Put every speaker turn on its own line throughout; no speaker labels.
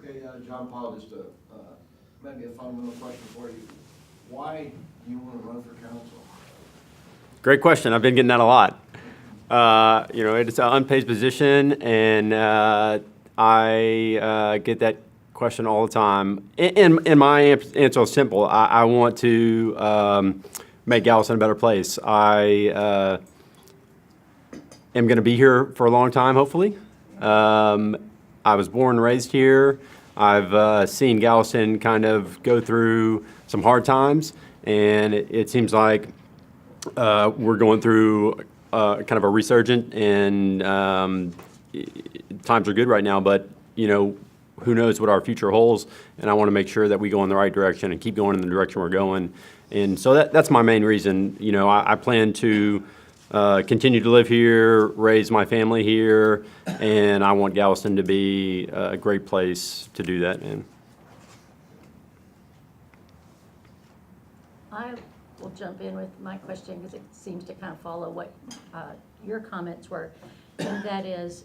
Okay, John Paul, just maybe a fundamental question for you. Why do you want to run for council?
Great question. I've been getting that a lot. It's an unpaid position, and I get that question all the time. And my answer is simple. I want to make Galveston a better place. I am going to be here for a long time, hopefully. I was born and raised here. I've seen Galveston kind of go through some hard times, and it seems like we're going through kind of a resurgent, and times are good right now, but who knows what our future holds, and I want to make sure that we go in the right direction and keep going in the direction we're going. And so that's my main reason. I plan to continue to live here, raise my family here, and I want Galveston to be a great place to do that in.
I will jump in with my question because it seems to kind of follow what your comments were, and that is,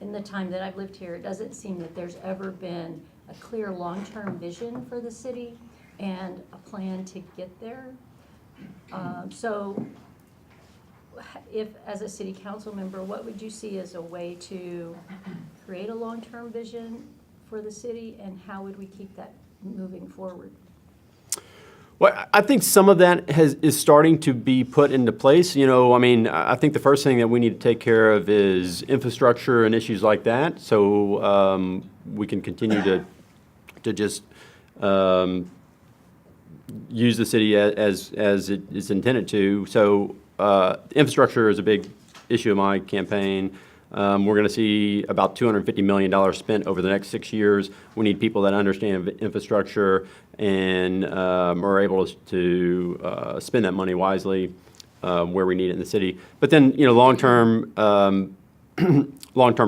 in the time that I've lived here, it doesn't seem that there's ever been a clear long-term vision for the city and a plan to get there. So if, as a city council member, what would you see as a way to create a long-term vision for the city, and how would we keep that moving forward?
Well, I think some of that is starting to be put into place. I think the first thing that we need to take care of is infrastructure and issues like that, so we can continue to just use the city as it is intended to. So infrastructure is a big issue in my campaign. We're going to see about $250 million spent over the next 6 years. We need people that understand infrastructure and are able to spend that money wisely where we need it in the city. But then, long-term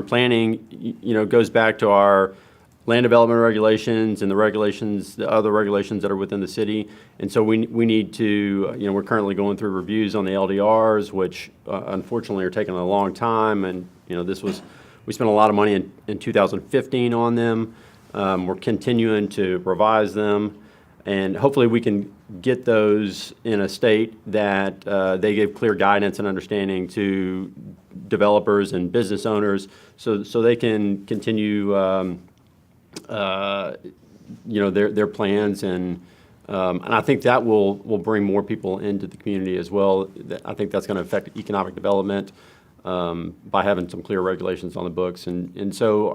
planning, goes back to our land development regulations and the other regulations that are within the city. And so we need to, we're currently going through reviews on the LDRs, which unfortunately are taking a long time. And, we spent a lot of money in 2015 on them. We're continuing to revise them. And hopefully we can get those in a state that they give clear guidance and understanding to developers and business owners so they can continue their plans, and I think that will bring more people into the community as well. I think that's going to affect economic development by having some clear regulations on the books, and so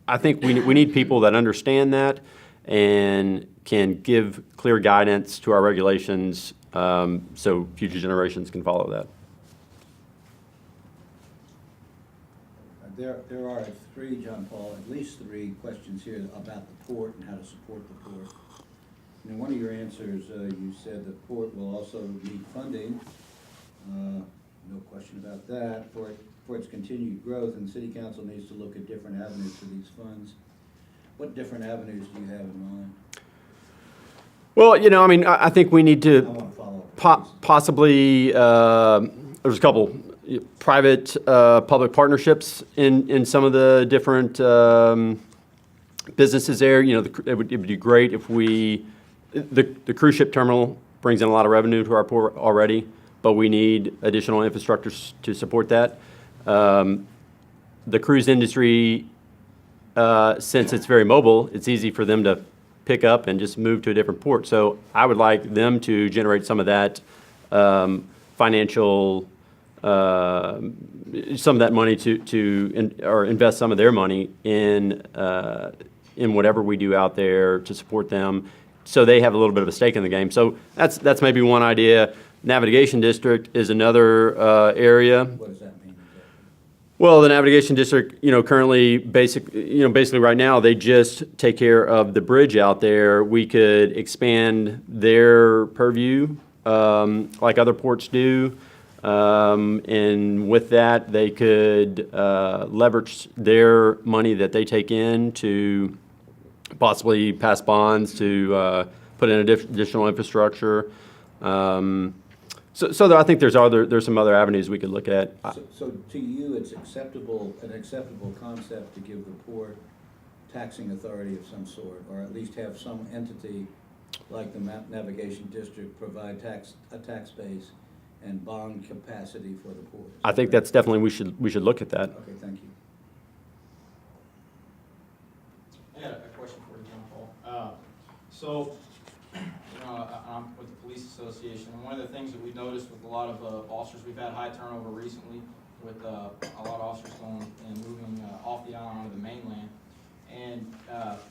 I think we need people that understand that and can give clear guidance to our regulations so future generations can follow that.
There are three, John Paul, at least three questions here about the port and how to support the port. In one of your answers, you said the port will also need funding. No question about that. For its continued growth, and City Council needs to look at different avenues for these funds. What different avenues do you have in mind?
Well, I think we need to
I want to follow up.
possibly, there's a couple private public partnerships in some of the different businesses there. It would be great if the cruise ship terminal brings in a lot of revenue to our port already, but we need additional infrastructure to support that. The cruise industry, since it's very mobile, it's easy for them to pick up and just move to a different port. So I would like them to generate some of that financial, some of that money or invest some of their money in whatever we do out there to support them, so they have a little bit of a stake in the game. So that's maybe one idea. Navigation district is another area.
What does that mean?
Well, the navigation district, currently basically right now, they just take care of the bridge out there. We could expand their purview like other ports do. And with that, they could leverage their money that they take in to possibly pass bonds to put in additional infrastructure. So I think there's some other avenues we could look at.
So to you, it's an acceptable concept to give the port taxing authority of some sort, or at least have some entity like the map navigation district provide a tax base and bond capacity for the port.
I think that's definitely, we should look at that.
Okay, thank you.
I got a question for you, John Paul. So, I'm with the Police Association, and one of the things that we've noticed with a lot of officers, we've had high turnover recently with a lot of officers going and moving off the island onto the mainland. And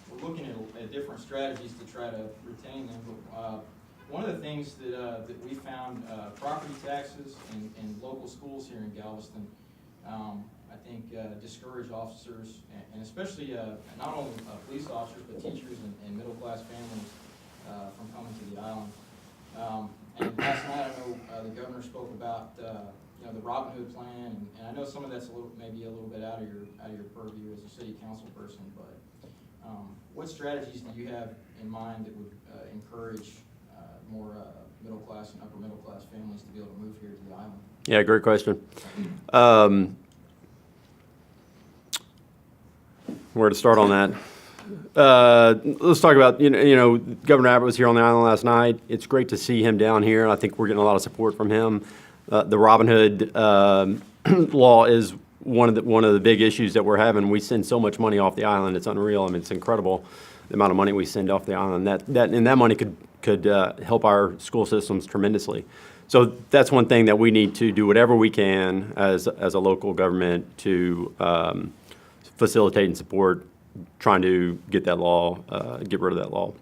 we're looking at different strategies to try to retain them. But one of the things that we found, property taxes in local schools here in Galveston, I think discourage officers, and especially not only police officers, but teachers and middle-class families from coming to the island. And last night, I know the governor spoke about the Robin Hood plan, and I know some of that's maybe a little bit out of your purview as a city council person, but what strategies do you have in mind that would encourage more middle-class and upper-middle-class families to be able to move here to the island?
Yeah, great question. Where to start on that? Let's talk about, Governor Abbott was here on the island last night. It's great to see him down here. I think we're getting a lot of support from him. The Robin Hood law is one of the big issues that we're having. We send so much money off the island; it's unreal. I mean, it's incredible the amount of money we send off the island. That money could help our school systems tremendously. So that's one thing that we need to do whatever we can as a local government to facilitate and support trying to get that law, get rid of that law.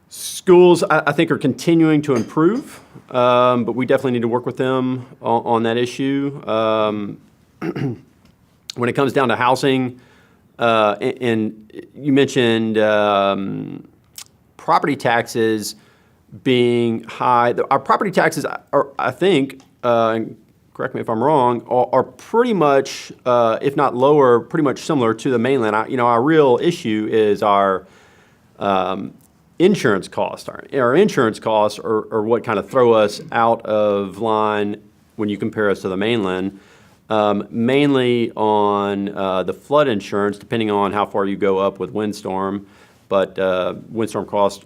Schools, I think, are continuing to improve, but we definitely need to work with them on that issue. When it comes down to housing, and you mentioned property taxes being high. Our property taxes are, I think, correct me if I'm wrong, are pretty much, if not lower, pretty much similar to the mainland. Our real issue is our insurance costs. Our insurance costs are what kind of throw us out of line when you compare us to the mainland, mainly on the flood insurance, depending on how far you go up with windstorm. But windstorm costs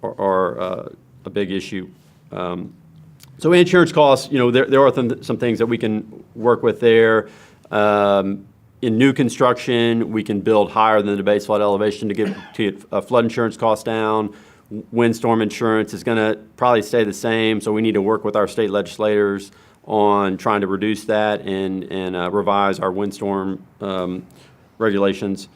are a big issue. So insurance costs, there are some things that we can work with there. In new construction, we can build higher than the base flood elevation to get flood insurance costs down. Windstorm insurance is going to probably stay the same, so we need to work with our state legislators on trying to reduce that and revise our windstorm regulations.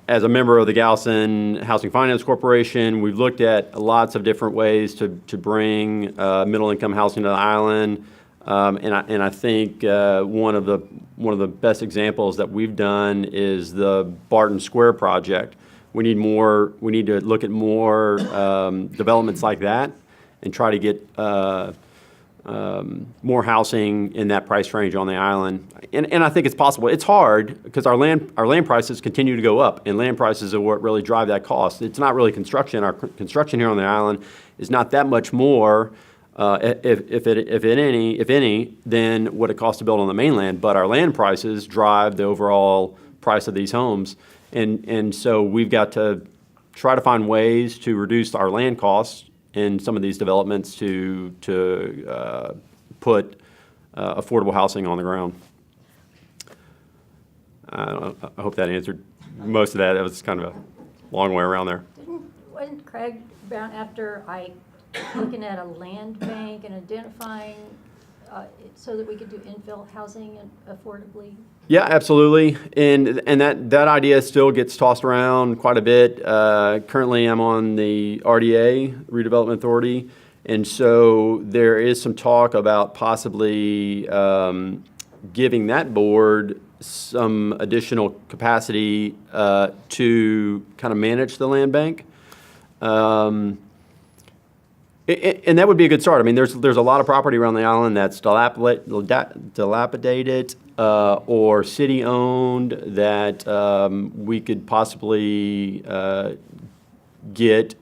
As a member of the Galveston Housing Finance Corporation, we've looked at lots of different ways to bring middle-income housing to the island. And I think one of the best examples that we've done is the Barton Square project. We need to look at more developments like that and try to get more housing in that price range on the island. And I think it's possible. It's hard because our land prices continue to go up, and land prices are what really drive that cost. It's not really construction. Our construction here on the island is not that much more, if any, than what it costs to build on the mainland. But our land prices drive the overall price of these homes, and so we've got to try to find ways to reduce our land costs in some of these developments to put affordable housing on the ground. I hope that answered most of that. That was kind of a long way around there.
Wasn't Craig Brown after looking at a land bank and identifying so that we could do infill housing affordably?
Yeah, absolutely. And that idea still gets tossed around quite a bit. Currently, I'm on the RDA, Redevelopment Authority, and so there is some talk about possibly giving that board some additional capacity to kind of manage the land bank. And that would be a good start. I mean, there's a lot of property around the island that's dilapidated or city-owned that we could possibly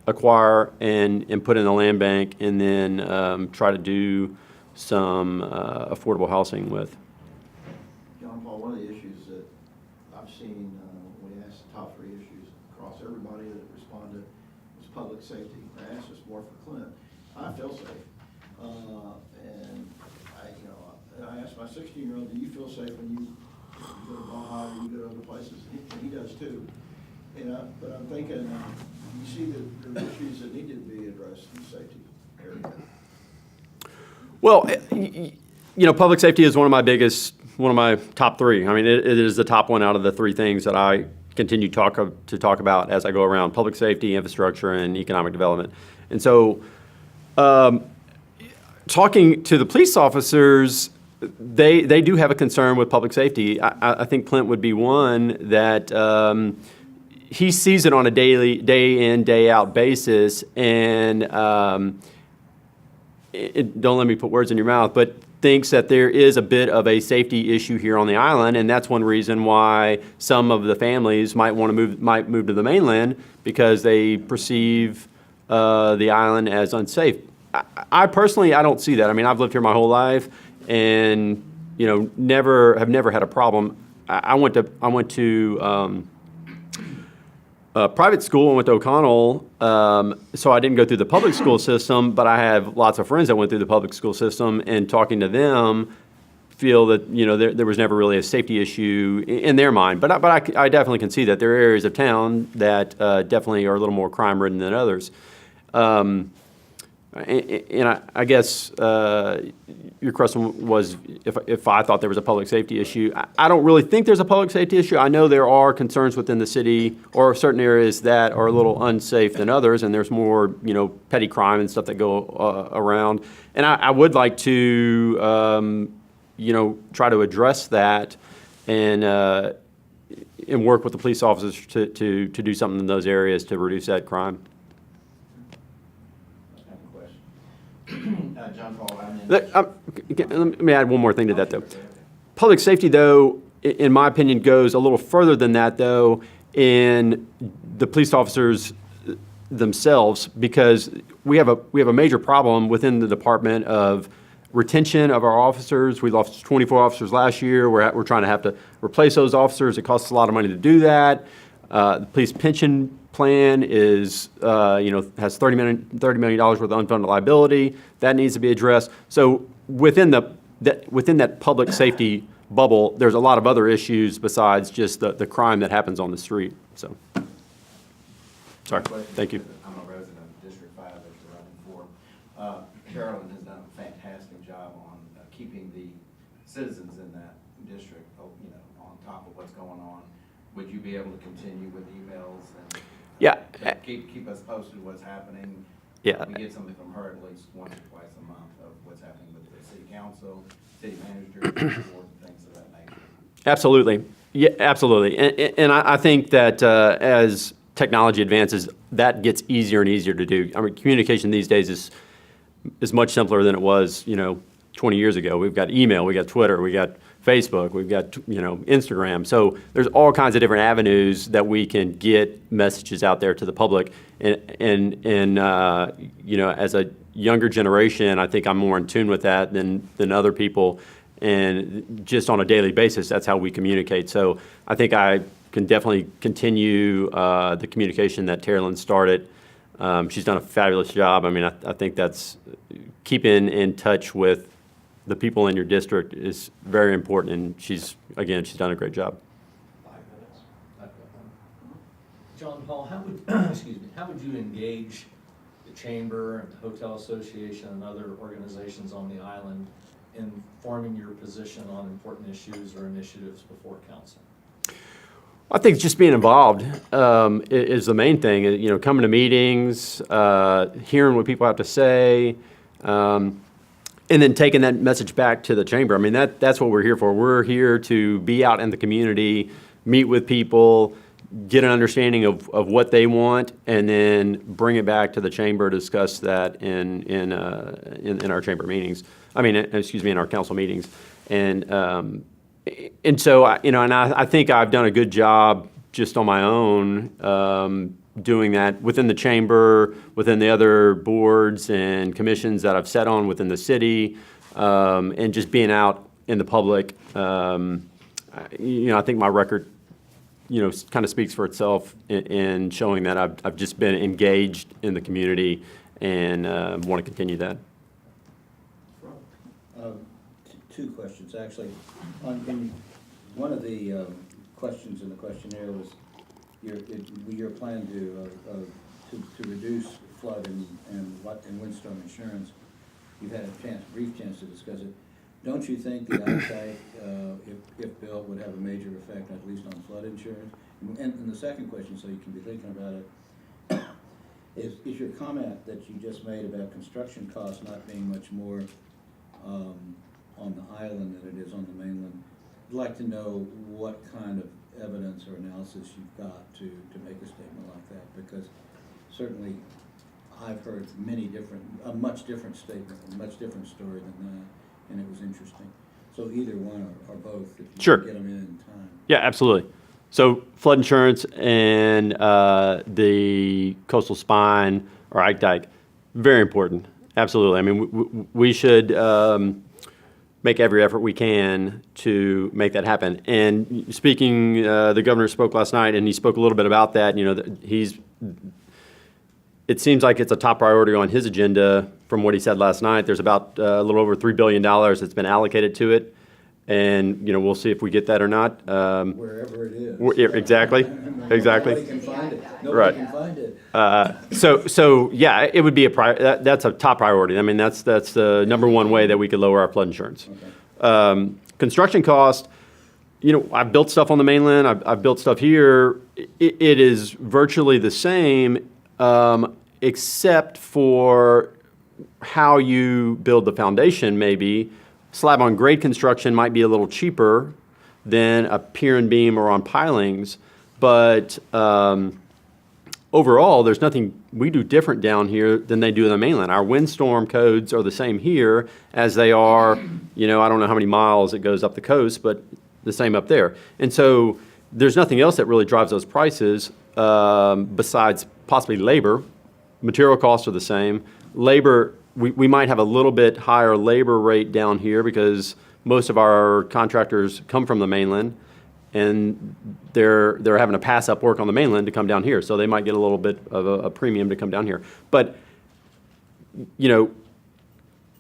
acquire and put in the land bank, and then try to do some affordable housing with.
John Paul, one of the issues that I've seen, when we asked the top 3 issues across everybody that responded, was public safety. I asked this more for Clint. I feel safe. And I asked my 16-year-old, do you feel safe when you go to Baja or you go to other places? And he does too. But I'm thinking, you see that there are issues that need to be addressed in the safety area.
Well, public safety is one of my top 3. I mean, it is the top one out of the 3 things that I continue to talk about as I go around: public safety, infrastructure, and economic development. And so, talking to the police officers, they do have a concern with public safety. I think Clint would be one that he sees it on a daily, day in, day out basis, and don't let me put words in your mouth, but thinks that there is a bit of a safety issue here on the island, and that's one reason why some of the families might move to the mainland, because they perceive the island as unsafe. I personally, I don't see that. I mean, I've lived here my whole life, and have never had a problem. I went to private school. I went to O'Connell, so I didn't go through the public school system, but I have lots of friends that went through the public school system, and talking to them, feel that there was never really a safety issue in their mind. But I definitely can see that there are areas of town that definitely are a little more crime-ridden than others. And I guess your question was if I thought there was a public safety issue. I don't really think there's a public safety issue. I know there are concerns within the city, or certain areas that are a little unsafe than others, and there's more petty crime and stuff that go around. And I would like to try to address that and work with the police officers to do something in those areas to reduce that crime.
John Paul,
Let me add one more thing to that, though. Public safety, though, in my opinion, goes a little further than that, though, in the police officers themselves, because we have a major problem within the department of retention of our officers. We lost 24 officers last year. We're trying to have to replace those officers. It costs a lot of money to do that. The police pension plan has $30 million worth of unfunded liability. That needs to be addressed. So within that public safety bubble, there's a lot of other issues besides just the crime that happens on the street. So, sorry. Thank you.
I'm a resident of District 5 that you're running for. Carolyn has done a fantastic job on keeping the citizens in that district, on top of what's going on. Would you be able to continue with emails and
Yeah.
keep us posted what's happening?
Yeah.
We get something from her at least once or twice a month of what's happening with the city council, city manager, board, things of that nature.
Absolutely. Yeah, absolutely. And I think that as technology advances, that gets easier and easier to do. I mean, communication these days is much simpler than it was, 20 years ago. We've got email, we got Twitter, we got Facebook, we've got, Instagram. So there's all kinds of different avenues that we can get messages out there to the public. And as a younger generation, I think I'm more in tune with that than other people. And just on a daily basis, that's how we communicate. So I think I can definitely continue the communication that Terrelyn started. She's done a fabulous job. I mean, I think that's keeping in touch with the people in your district is very important, and she's done a great job.
5 minutes. John Paul, how would you engage the Chamber and the Hotel Association and other organizations on the island in forming your position on important issues or initiatives before council?
I think just being involved is the main thing. Coming to meetings, hearing what people have to say, and then taking that message back to the chamber. I mean, that's what we're here for. We're here to be out in the community, meet with people, get an understanding of what they want, and then bring it back to the chamber, discuss that in our chamber meetings. I mean, in our council meetings. And so, I think I've done a good job just on my own doing that within the chamber, within the other boards and commissions that I've sat on within the city. and just being out in the public. I think my record, kind of speaks for itself in showing that I've just been engaged in the community and want to continue that.
Two questions, actually. In one of the questions in the questionnaire was your plan to reduce flood and windstorm insurance. You've had a brief chance to discuss it. Don't you think the ITAC, if built, would have a major effect, at least on flood insurance? And the second question, so you can be thinking about it, is your comment that you just made about construction costs not being much more on the island than it is on the mainland? I'd like to know what kind of evidence or analysis you've got to make a statement like that, because certainly I've heard a much different statement, a much different story than that, and it was interesting. So either one or both, if you
Sure.
can get them in time.
Yeah, absolutely. So flood insurance and the coastal spine or Ike Dike, very important. Absolutely. I mean, we should make every effort we can to make that happen. And speaking, the governor spoke last night, and he spoke a little bit about that. It seems like it's a top priority on his agenda from what he said last night. There's about a little over $3 billion that's been allocated to it. And, we'll see if we get that or not.
Wherever it is.
Exactly.
Nobody can find it. Nobody can find it.
So yeah, it would be that's a top priority. I mean, that's the number one way that we could lower our flood insurance.
Okay.
Construction cost, I've built stuff on the mainland. I've built stuff here. It is virtually the same, except for how you build the foundation. Maybe slab on grade construction might be a little cheaper than a pier and beam or on pilings, but overall, there's nothing we do different down here than they do in the mainland. Our windstorm codes are the same here as they are, I don't know how many miles it goes up the coast, but the same up there. And so there's nothing else that really drives those prices besides possibly labor. Material costs are the same. Labor, we might have a little bit higher labor rate down here because most of our contractors come from the mainland, and they're having to pass up work on the mainland to come down here. So they might get a little bit of a premium to come down here. But,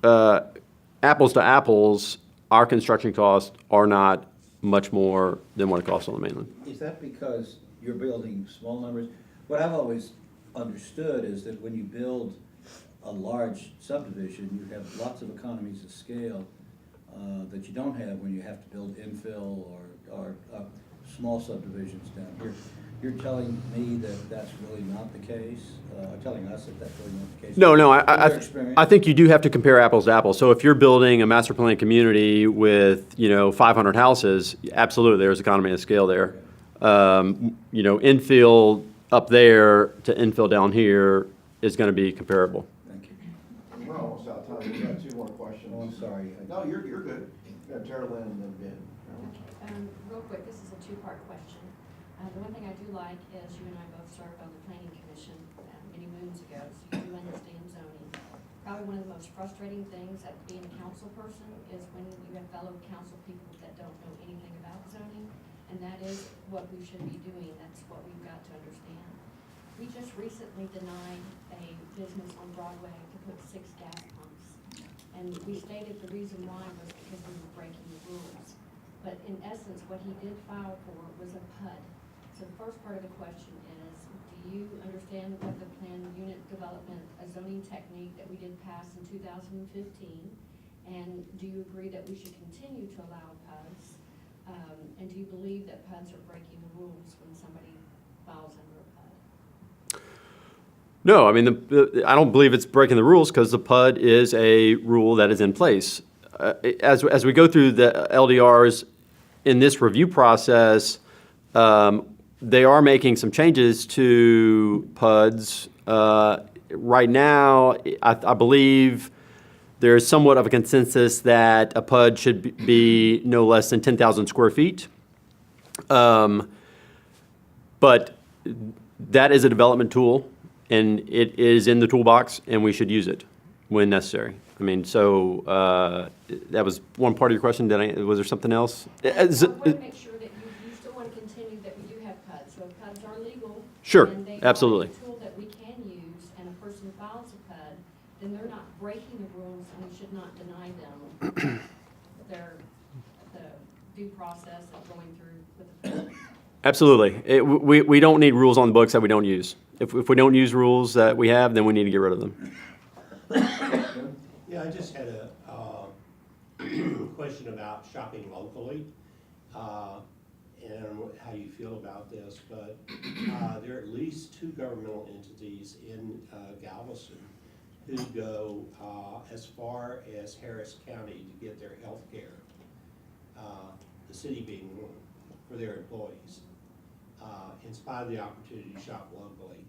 apples to apples, our construction costs are not much more than what it costs on the mainland.
Is that because you're building small numbers? What I've always understood is that when you build a large subdivision, you have lots of economies of scale that you don't have when you have to build infill or small subdivisions down here. You're telling me that that's really not the case? Telling us that that's really not the case?
No,
From your experience?
I think you do have to compare apples to apples. So if you're building a master plan community with, 500 houses, absolutely, there's economy of scale there. Infill up there to infill down here is going to be comparable.
Thank you.
We're almost out of time. We've got two more questions.
Oh, I'm sorry.
No, you're good. We've got Tara Lynn and then Ben.
Real quick, this is a two-part question. The one thing I do like is you and I both served on the planning commission many moons ago, so you do understand zoning. Probably one of the most frustrating things at being a council person is when you have fellow council people that don't know anything about zoning, and that is what we should be doing. That's what we've got to understand. We just recently denied a business on Broadway to put 6 gas pumps, and we stated the reason why was because we were breaking the rules. But in essence, what he did file for was a PUD. So the first part of the question is, do you understand what the planned unit development, a zoning technique that we did pass in 2015? And do you agree that we should continue to allow PUDs? And do you believe that PUDs are breaking the rules when somebody files under a PUD?
No, I mean, I don't believe it's breaking the rules because the PUD is a rule that is in place. As we go through the LDRs in this review process, they are making some changes to PUDs. Right now, I believe there's somewhat of a consensus that a PUD should be no less than 10,000 square feet. But that is a development tool, and it is in the toolbox, and we should use it. when necessary. I mean, so that was one part of your question. Was there something else?
I want to make sure that you still want to continue that we do have PUDs. So if PUDs are legal.
Sure,
and they
absolutely.
are a tool that we can use, and a person files a PUD, then they're not breaking the rules, and we should not deny them the due process of going through with the PUD.
Absolutely. We don't need rules on the books that we don't use. If we don't use rules that we have, then we need to get rid of them.
Yeah, I just had a question about shopping locally, and how you feel about this, but there are at least 2 governmental entities in Galveston who go as far as Harris County to get their health care, the city being one, for their employees, in spite of the opportunity to shop locally,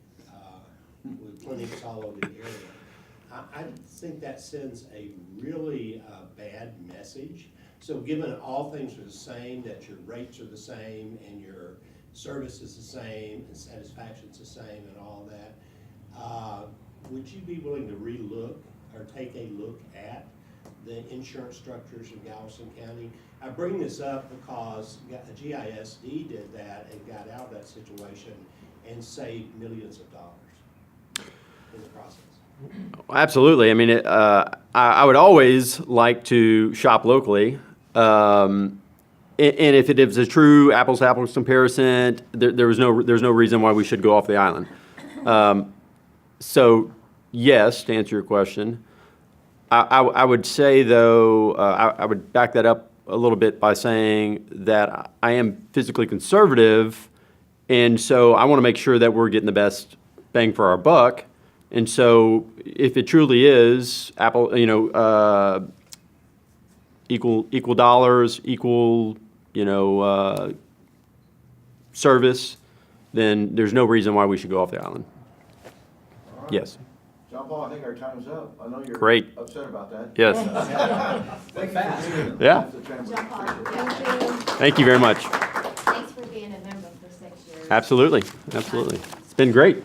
with clinics all over the area. I think that sends a really bad message. So given all things are the same, that your rates are the same, and your service is the same, and satisfaction's the same, and all that, would you be willing to relook or take a look at the insurance structures in Galveston County? I bring this up because GISD did that and got out of that situation and saved millions of dollars in the process.
Absolutely. I mean, I would always like to shop locally. And if it is a true apples to apples comparison, there's no reason why we should go off the island. So yes, to answer your question, I would say though, I would back that up a little bit by saying that I am physically conservative, and so I want to make sure that we're getting the best bang for our buck. And so if it truly is equal dollars, equal, service, then there's no reason why we should go off the island.
All right.
Yes.
John Paul, I think our time's up. I know you're
Great.
upset about that.
Yes.
Thank you for being in
Yeah.
the chamber.
John Paul,
Appreciate it.
Thank you very much.
thanks for being a member for 6 years.
Absolutely. Absolutely. It's been great.